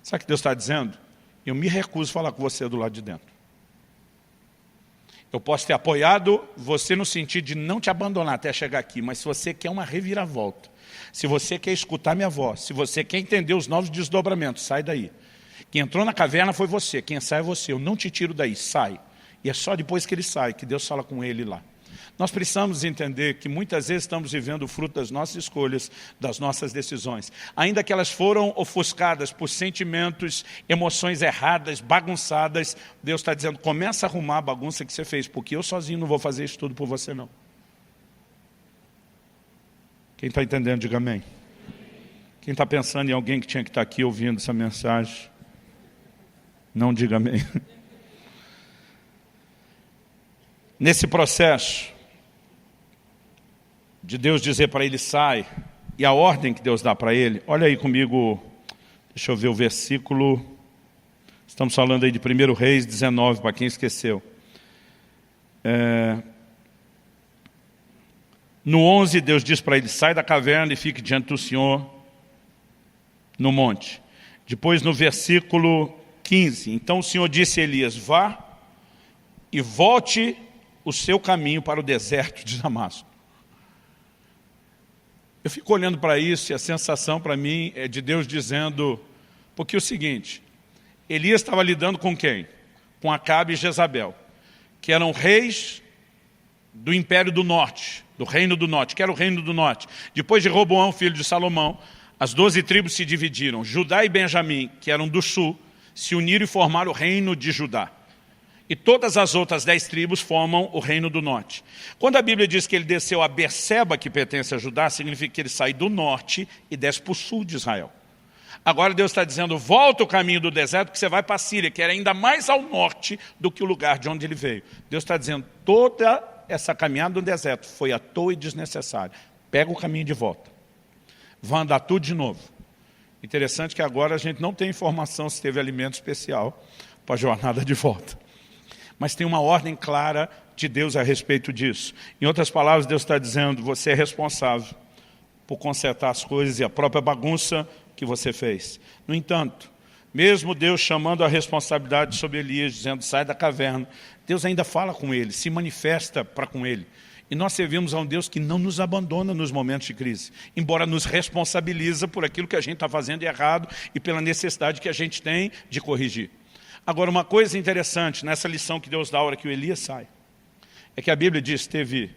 Sabe o que Deus está dizendo? Eu me recuso a falar com você do lado de dentro. Eu posso ter apoiado você no sentido de não te abandonar até chegar aqui. Mas se você quer uma reviravolta, se você quer escutar minha voz, se você quer entender os novos desdobramentos, sai daí. Quem entrou na caverna foi você, quem sai é você. Eu não te tiro daí, sai. E é só depois que ele sai, que Deus fala com ele lá. Nós precisamos entender que muitas vezes estamos vivendo o fruto das nossas escolhas, das nossas decisões. Ainda que elas foram ofuscadas por sentimentos, emoções erradas, bagunçadas, Deus está dizendo, começa a arrumar a bagunça que você fez, porque eu sozinho não vou fazer isso tudo por você não. Quem está entendendo, diga amém. Quem está pensando em alguém que tinha que estar aqui ouvindo essa mensagem, não diga amém. Nesse processo de Deus dizer para ele sai, e a ordem que Deus dá para ele, olha aí comigo, deixa eu ver o versículo, estamos falando aí de 1 Reis 19, para quem esqueceu. No 11, Deus diz para ele, sai da caverna e fique diante do Senhor no monte. Depois no versículo 15, então o Senhor disse a Elias, vá e volte o seu caminho para o deserto de Damasco. Eu fico olhando para isso e a sensação para mim é de Deus dizendo, porque é o seguinte, Elias estava lidando com quem? Com Acabe e Jezabel, que eram reis do Império do Norte, do Reino do Norte, que era o Reino do Norte. Depois de Roboão, filho de Salomão, as 12 tribos se dividiram. Judá e Benjamim, que eram do sul, se uniram e formaram o Reino de Judá. E todas as outras 10 tribos formam o Reino do Norte. Quando a Bíblia diz que ele desceu a Berseba, que pertence a Judá, significa que ele sai do norte e desce para o sul de Israel. Agora Deus está dizendo, volta o caminho do deserto, que você vai para a Síria, que era ainda mais ao norte do que o lugar de onde ele veio. Deus está dizendo, toda essa caminhada no deserto foi à toa e desnecessária. Pega o caminho de volta. Vai andar tudo de novo. Interessante que agora a gente não tem informação se teve alimento especial para a jornada de volta. Mas tem uma ordem clara de Deus a respeito disso. Em outras palavras, Deus está dizendo, você é responsável por consertar as coisas e a própria bagunça que você fez. No entanto, mesmo Deus chamando a responsabilidade sobre Elias, dizendo, sai da caverna, Deus ainda fala com ele, se manifesta para com ele. E nós servimos a um Deus que não nos abandona nos momentos de crise, embora nos responsabiliza por aquilo que a gente está fazendo de errado e pela necessidade que a gente tem de corrigir. Agora, uma coisa interessante nessa lição que Deus dá a hora que o Elias sai, é que a Bíblia diz, teve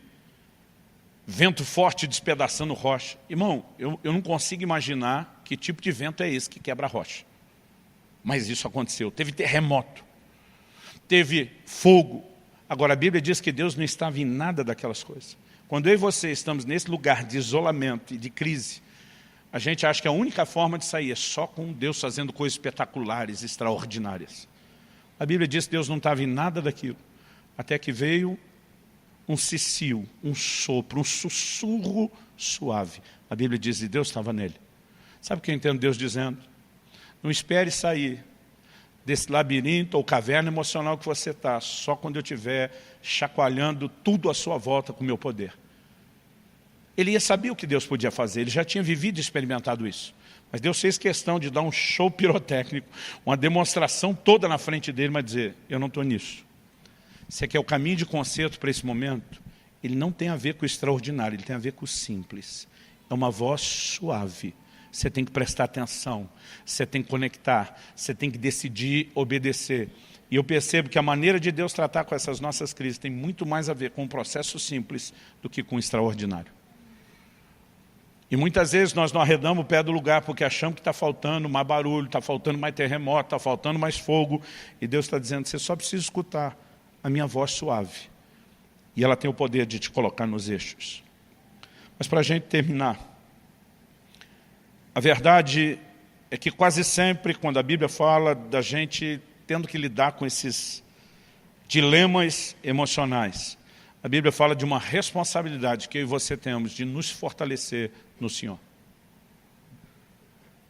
vento forte despedaçando rocha. Irmão, eu não consigo imaginar que tipo de vento é esse que quebra a rocha. Mas isso aconteceu. Teve terremoto, teve fogo. Agora, a Bíblia diz que Deus não estava em nada daquelas coisas. Quando eu e você estamos nesse lugar de isolamento e de crise, a gente acha que a única forma de sair é só com Deus fazendo coisas espetaculares, extraordinárias. A Bíblia diz que Deus não estava em nada daquilo, até que veio um cicio, um sopro, um sussurro suave. A Bíblia diz que Deus estava nele. Sabe o que eu entendo Deus dizendo? Não espere sair desse labirinto ou caverna emocional que você está, só quando eu estiver chacoalhando tudo à sua volta com o meu poder. Ele ia saber o que Deus podia fazer, ele já tinha vivido e experimentado isso. Mas Deus fez questão de dar um show pirotécnico, uma demonstração toda na frente dele, mas dizer, eu não estou nisso. Se é que é o caminho de conserto para esse momento, ele não tem a ver com o extraordinário, ele tem a ver com o simples. É uma voz suave. Você tem que prestar atenção, você tem que conectar, você tem que decidir obedecer. E eu percebo que a maneira de Deus tratar com essas nossas crises tem muito mais a ver com um processo simples do que com o extraordinário. E muitas vezes nós não arredamos o pé do lugar porque achamos que está faltando mais barulho, está faltando mais terremoto, está faltando mais fogo. E Deus está dizendo, você só precisa escutar a minha voz suave. E ela tem o poder de te colocar nos eixos. Mas para a gente terminar, a verdade é que quase sempre, quando a Bíblia fala da gente tendo que lidar com esses dilemas emocionais, a Bíblia fala de uma responsabilidade que eu e você temos de nos fortalecer no Senhor.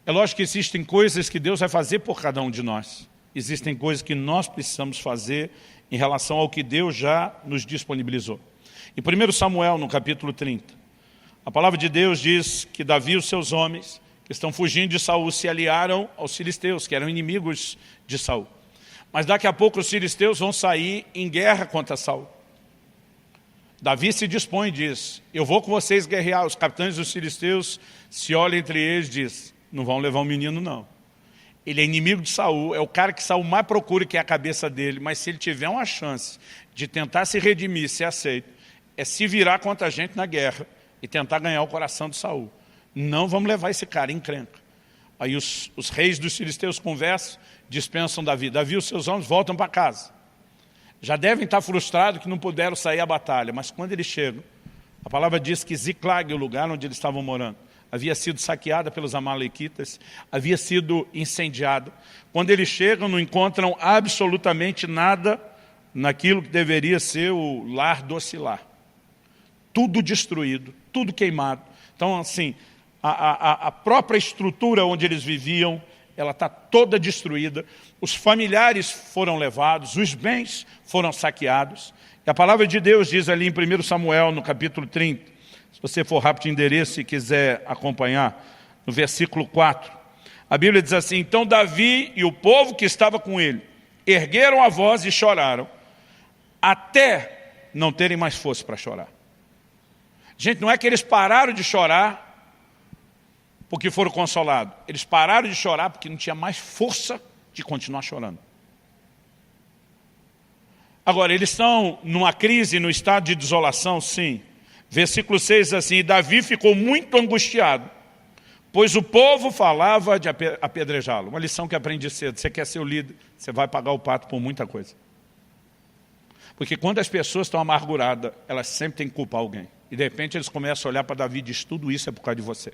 É lógico que existem coisas que Deus vai fazer por cada um de nós. Existem coisas que nós precisamos fazer em relação ao que Deus já nos disponibilizou. Em 1 Samuel, no capítulo 30, a palavra de Deus diz que Davi e os seus homens, que estão fugindo de Saul, se aliaram aos filisteus, que eram inimigos de Saul. Mas daqui a pouco os filisteus vão sair em guerra contra Saul. Davi se dispõe e diz, eu vou com vocês guerrear. Os capitães dos filisteus se olham entre eles e dizem, não vão levar o menino não. Ele é inimigo de Saul, é o cara que Saul mais procura, que é a cabeça dele, mas se ele tiver uma chance de tentar se redimir, ser aceito, é se virar contra a gente na guerra e tentar ganhar o coração de Saul. Não vamos levar esse cara em encrenca. Aí os reis dos filisteus conversam, dispensam Davi. Davi e os seus homens voltam para casa. Já devem estar frustrados que não puderam sair à batalha, mas quando eles chegam, a palavra diz que Ziclag, o lugar onde eles estavam morando, havia sido saqueada pelos amalequitas, havia sido incendiada. Quando eles chegam, não encontram absolutamente nada naquilo que deveria ser o lar do lar. Tudo destruído, tudo queimado. Então, assim, a própria estrutura onde eles viviam, ela está toda destruída. Os familiares foram levados, os bens foram saqueados. E a palavra de Deus diz ali em 1 Samuel, no capítulo 30, se você for rápido de endereço e quiser acompanhar, no versículo 4, a Bíblia diz assim, então Davi e o povo que estava com ele ergueram a voz e choraram, até não terem mais força para chorar. Gente, não é que eles pararam de chorar porque foram consolados. Eles pararam de chorar porque não tinha mais força de continuar chorando. Agora, eles estão numa crise, no estado de desolação, sim. Versículo 6 diz assim, Davi ficou muito angustiado, pois o povo falava de apedrejá-lo. Uma lição que aprendi cedo, você quer ser o líder, você vai pagar o pato por muita coisa. Porque quando as pessoas estão amarguradas, elas sempre têm que culpar alguém. E de repente eles começam a olhar para Davi e dizem, tudo isso é por causa de você.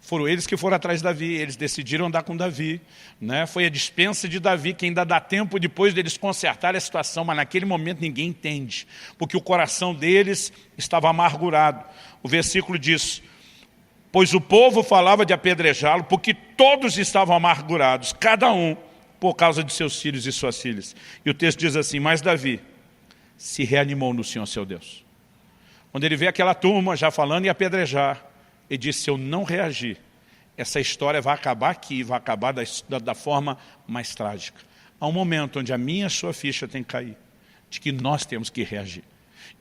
Foram eles que foram atrás de Davi, eles decidiram andar com Davi, né? Foi a dispensa de Davi que ainda dá tempo depois deles consertarem a situação, mas naquele momento ninguém entende, porque o coração deles estava amargurado. O versículo diz, pois o povo falava de apedrejá-lo, porque todos estavam amargurados, cada um por causa de seus filhos e suas filhas. E o texto diz assim, mas Davi se reanimou no Senhor seu Deus. Quando ele vê aquela turma já falando em apedrejar, ele disse, se eu não reagir, essa história vai acabar aqui, vai acabar da forma mais trágica. Há um momento onde a minha e a sua ficha tem que cair, de que nós temos que reagir,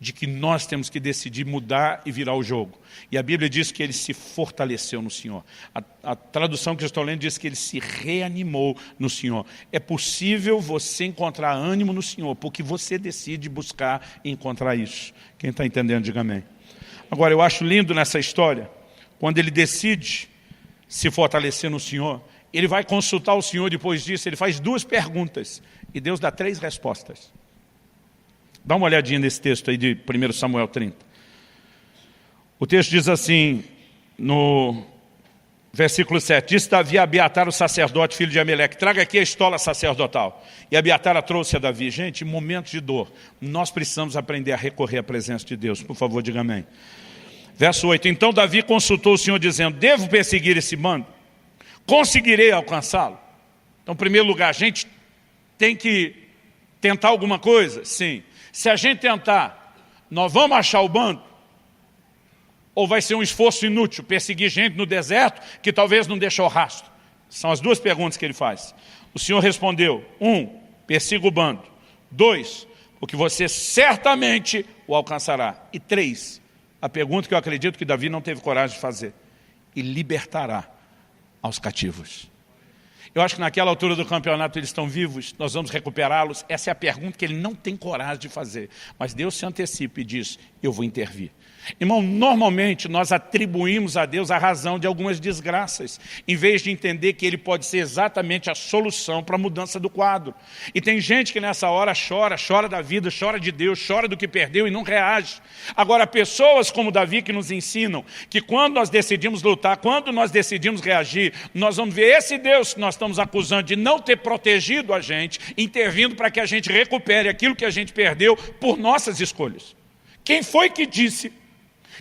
de que nós temos que decidir mudar e virar o jogo. E a Bíblia diz que ele se fortaleceu no Senhor. A tradução que eu estou lendo diz que ele se reanimou no Senhor. É possível você encontrar ânimo no Senhor, porque você decide buscar e encontrar isso. Quem está entendendo, diga amém. Agora, eu acho lindo nessa história, quando ele decide se fortalecer no Senhor, ele vai consultar o Senhor depois disso, ele faz 2 perguntas, e Deus dá 3 respostas. Dá uma olhadinha nesse texto aí de 1 Samuel 30. O texto diz assim, no versículo 7, disse Davi a Abiatar, o sacerdote, filho de Ameleque, traga aqui a estola sacerdotal. E Abiatar a trouxe a Davi. Gente, em momentos de dor, nós precisamos aprender a recorrer à presença de Deus. Por favor, diga amém. Verso 8, então Davi consultou o Senhor dizendo, devo perseguir esse bando? Conseguirei alcançá-lo? Então, em primeiro lugar, a gente tem que tentar alguma coisa? Sim. Se a gente tentar, nós vamos achar o bando? Ou vai ser um esforço inútil, perseguir gente no deserto que talvez não deixou rastro? São as duas perguntas que ele faz. O Senhor respondeu: 1, persiga o bando. 2, porque você certamente o alcançará. E 3, a pergunta que eu acredito que Davi não teve coragem de fazer: e libertará aos cativos. Eu acho que naquela altura do campeonato eles estão vivos, nós vamos recuperá-los. Essa é a pergunta que ele não tem coragem de fazer. Mas Deus se antecipa e diz: eu vou intervir. Irmão, normalmente nós atribuímos a Deus a razão de algumas desgraças, em vez de entender que Ele pode ser exatamente a solução para a mudança do quadro. E tem gente que nessa hora chora da vida, chora de Deus, chora do que perdeu e não reage. Agora, pessoas como Davi que nos ensinam que quando nós decidimos lutar, quando nós decidimos reagir, nós vamos ver esse Deus que nós estamos acusando de não ter protegido a gente, intervindo para que a gente recupere aquilo que a gente perdeu por nossas escolhas. Quem foi que disse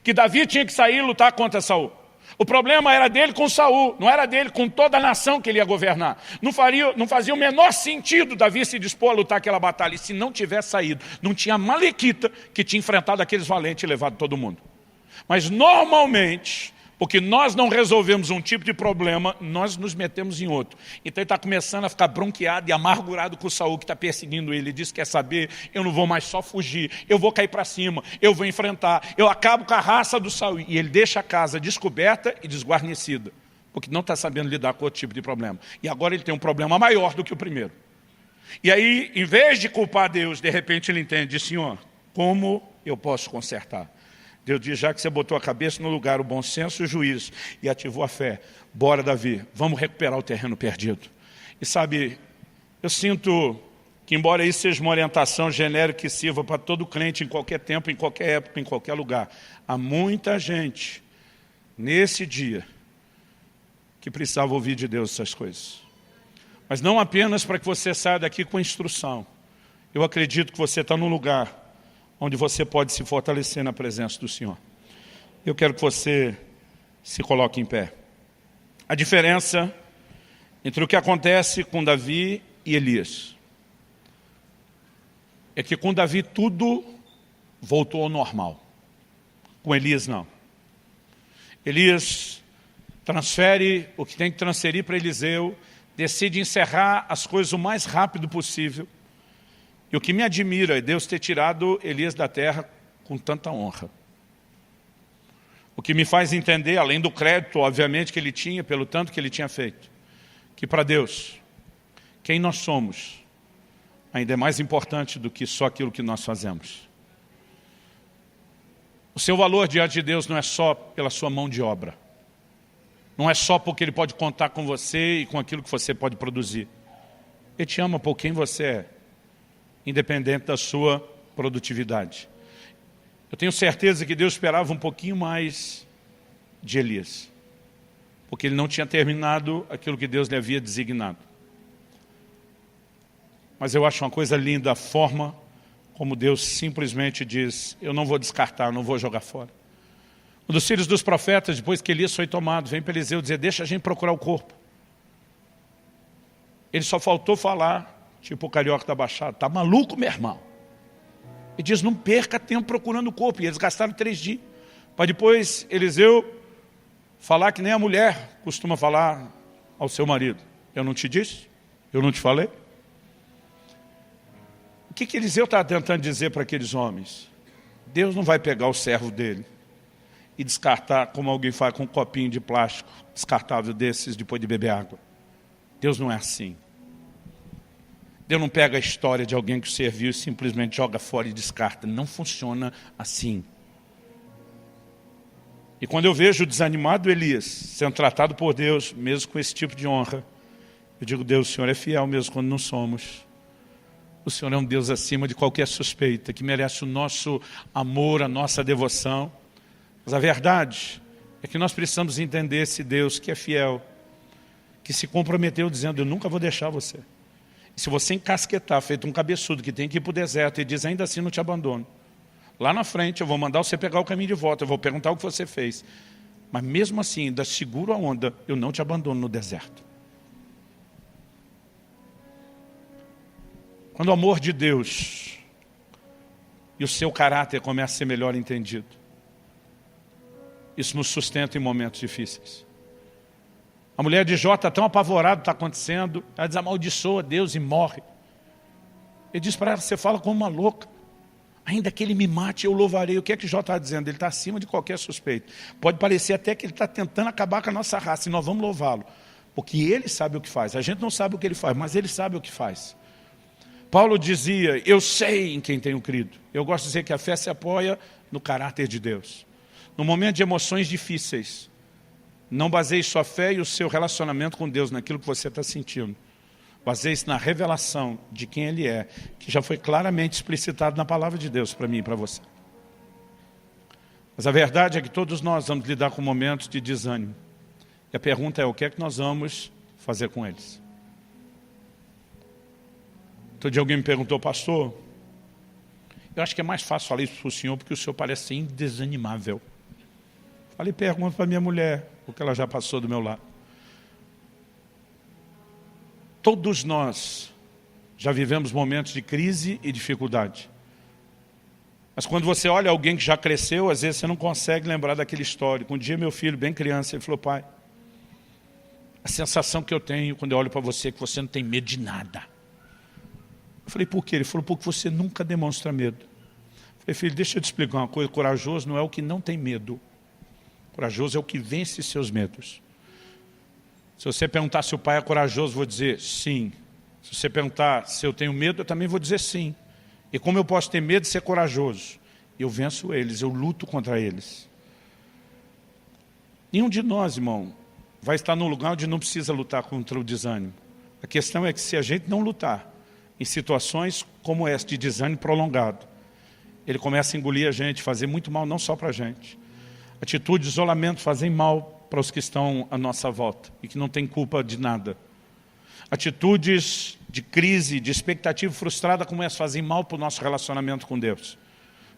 que Davi tinha que sair e lutar contra Saul? O problema era dele com Saul, não era dele com toda a nação que ele ia governar. Não fazia o menor sentido Davi se dispor a lutar aquela batalha. E se não tivesse saído, não tinha malequita que tinha enfrentado aqueles valentes e levado todo mundo. Mas normalmente, porque nós não resolvemos um tipo de problema, nós nos metemos em outro. Então ele está começando a ficar bronqueado e amargurado com o Saul que está perseguindo ele. Ele diz: quer saber, eu não vou mais só fugir, eu vou cair para cima, eu vou enfrentar, eu acabo com a raça do Saul. E ele deixa a casa descoberta e desguarnecida, porque não está sabendo lidar com outro tipo de problema. E agora ele tem um problema maior do que o primeiro. E aí, em vez de culpar Deus, de repente ele entende: Senhor, como eu posso consertar? Deus diz: já que você botou a cabeça no lugar, o bom senso e o juízo, e ativou a fé, bora, Davi, vamos recuperar o terreno perdido. E sabe, eu sinto que, embora isso seja uma orientação genérica que sirva para todo crente, em qualquer tempo, em qualquer época, em qualquer lugar, há muita gente, nesse dia, que precisava ouvir de Deus essas coisas. Mas não apenas para que você saia daqui com instrução. Eu acredito que você está num lugar onde você pode se fortalecer na presença do Senhor. Eu quero que você se coloque em pé. A diferença entre o que acontece com Davi e Elias é que com Davi tudo voltou ao normal. Com Elias não. Elias transfere o que tem que transferir para Eliseu, decide encerrar as coisas o mais rápido possível. E o que me admira é Deus ter tirado Elias da terra com tanta honra. O que me faz entender, além do crédito, obviamente, que ele tinha, pelo tanto que ele tinha feito, que para Deus, quem nós somos, ainda é mais importante do que só aquilo que nós fazemos. O seu valor diante de Deus não é só pela sua mão de obra. Não é só porque Ele pode contar com você e com aquilo que você pode produzir. Ele te ama por quem você é, independente da sua produtividade. Eu tenho certeza que Deus esperava um pouquinho mais de Elias, porque ele não tinha terminado aquilo que Deus lhe havia designado. Mas eu acho uma coisa linda a forma como Deus simplesmente diz: eu não vou descartar, não vou jogar fora. Um dos filhos dos profetas, depois que Elias foi tomado, vem para Eliseu dizer: deixa a gente procurar o corpo. Ele só faltou falar, tipo o carioca da Baixada: tá maluco, meu irmão? Ele diz: não perca tempo procurando o corpo. E eles gastaram 3 dias. Para depois Eliseu falar que nem a mulher costuma falar ao seu marido: eu não te disse? Eu não te falei? O que Eliseu está tentando dizer para aqueles homens? Deus não vai pegar o servo dele e descartar como alguém faz com um copinho de plástico descartável desses depois de beber água. Deus não é assim. Deus não pega a história de alguém que o serviu e simplesmente joga fora e descarta. Não funciona assim. E quando eu vejo o desanimado Elias sendo tratado por Deus, mesmo com esse tipo de honra, eu digo: Deus, o Senhor é fiel mesmo quando não somos. O Senhor é um Deus acima de qualquer suspeita, que merece o nosso amor, a nossa devoção. Mas a verdade é que nós precisamos entender esse Deus que é fiel, que se comprometeu dizendo: eu nunca vou deixar você. E se você encasquetar, feito um cabeçudo que tem que ir para o deserto e diz: ainda assim não te abandono, lá na frente eu vou mandar você pegar o caminho de volta, eu vou perguntar o que você fez. Mas mesmo assim, ainda seguro a onda, eu não te abandono no deserto. Quando o amor de Deus e o seu caráter começa a ser melhor entendido, Isso nos sustenta em momentos difíceis. A mulher de Jó está tão apavorada do que está acontecendo, ela diz, amaldiçoa Deus e morre. Ele diz para ela, você fala como uma louca. Ainda que ele me mate, eu louvarei. O que é que Jó está dizendo? Ele está acima de qualquer suspeito. Pode parecer até que ele está tentando acabar com a nossa raça, e nós vamos louvá-lo. Porque ele sabe o que faz. A gente não sabe o que ele faz, mas ele sabe o que faz. Paulo dizia, eu sei em quem tenho crido. Eu gosto de dizer que a fé se apoia no caráter de Deus. No momento de emoções difíceis, não baseie sua fé e o seu relacionamento com Deus naquilo que você está sentindo. Baseie-se na revelação de quem Ele é, que já foi claramente explicitado na palavra de Deus para mim e para você. Mas a verdade é que todos nós vamos lidar com momentos de desânimo. E a pergunta é, o que é que nós vamos fazer com eles? Outro dia alguém me perguntou, pastor, eu acho que é mais fácil falar isso para o senhor, porque o senhor parece ser indesanimável. Falei, pergunta para minha mulher, porque ela já passou do meu lado. Todos nós já vivemos momentos de crise e dificuldade. Mas quando você olha alguém que já cresceu, às vezes você não consegue lembrar daquele histórico. Um dia meu filho, bem criança, ele falou, pai, a sensação que eu tenho quando eu olho para você é que você não tem medo de nada. Eu falei, por quê? Ele falou, porque você nunca demonstra medo. Eu falei, filho, deixa eu te explicar uma coisa, corajoso não é o que não tem medo. Corajoso é o que vence seus medos. Se você perguntar se o pai é corajoso, eu vou dizer sim. Se você perguntar se eu tenho medo, eu também vou dizer sim. E como eu posso ter medo de ser corajoso? Eu venço eles, eu luto contra eles. Nenhum de nós, irmão, vai estar num lugar onde não precisa lutar contra o desânimo. A questão é que se a gente não lutar em situações como essa de desânimo prolongado, ele começa a engolir a gente, fazer muito mal não só para a gente. Atitude de isolamento fazem mal para os que estão à nossa volta e que não têm culpa de nada. Atitudes de crise, de expectativa frustrada começam a fazer mal para o nosso relacionamento com Deus.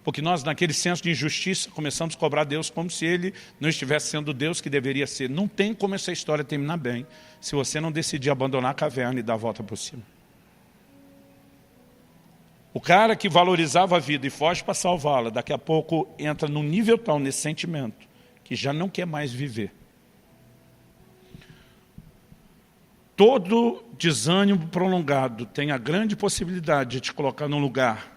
Porque nós, naquele senso de injustiça, começamos a cobrar Deus como se Ele não estivesse sendo o Deus que deveria ser. Não tem como essa história terminar bem se você não decidir abandonar a caverna e dar a volta por cima. O cara que valorizava a vida e foge para salvá-la, daqui a pouco entra num nível tal nesse sentimento, que já não quer mais viver. Todo desânimo prolongado tem a grande possibilidade de te colocar num lugar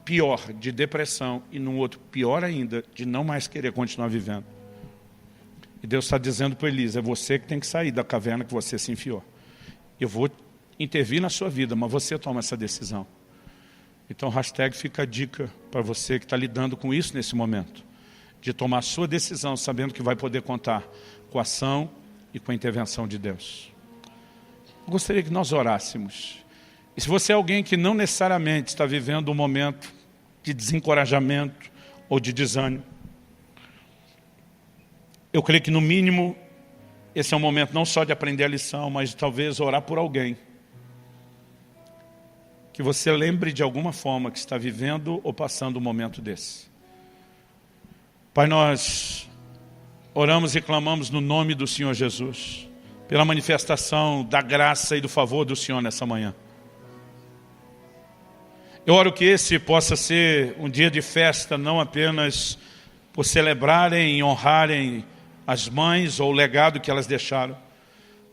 pior, de depressão, e num outro pior ainda, de não mais querer continuar vivendo. E Deus está dizendo para Elisa, é você que tem que sair da caverna que você se enfiou. Eu vou intervir na sua vida, mas você toma essa decisão. Então, hashtag fica a dica para você que está lidando com isso nesse momento, de tomar a sua decisão, sabendo que vai poder contar com a ação e com a intervenção de Deus. Eu gostaria que nós orássemos. E se você é alguém que não necessariamente está vivendo um momento de desencorajamento ou de desânimo, eu creio que no mínimo esse é um momento não só de aprender a lição, mas de talvez orar por alguém. Que você lembre de alguma forma que está vivendo ou passando um momento desse. Pai, nós oramos e clamamos no nome do Senhor Jesus, pela manifestação da graça e do favor do Senhor nessa manhã. Eu oro que esse possa ser um dia de festa, não apenas por celebrarem e honrarem as mães ou o legado que elas deixaram,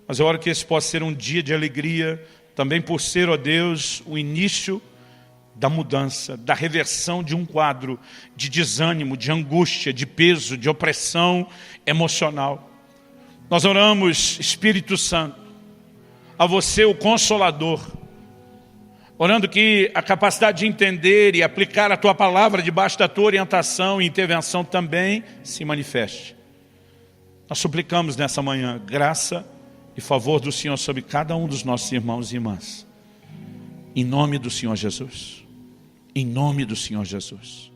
mas eu oro que esse possa ser um dia de alegria, também por ser, ó Deus, o início da mudança, da reversão de um quadro de desânimo, de angústia, de peso, de opressão emocional. Nós oramos, Espírito Santo, a você o Consolador, orando que a capacidade de entender e aplicar a Tua palavra debaixo da Tua orientação e intervenção também se manifeste. Nós suplicamos nessa manhã graça e favor do Senhor sobre cada um dos nossos irmãos e irmãs. Em nome do Senhor Jesus. Em nome do Senhor Jesus.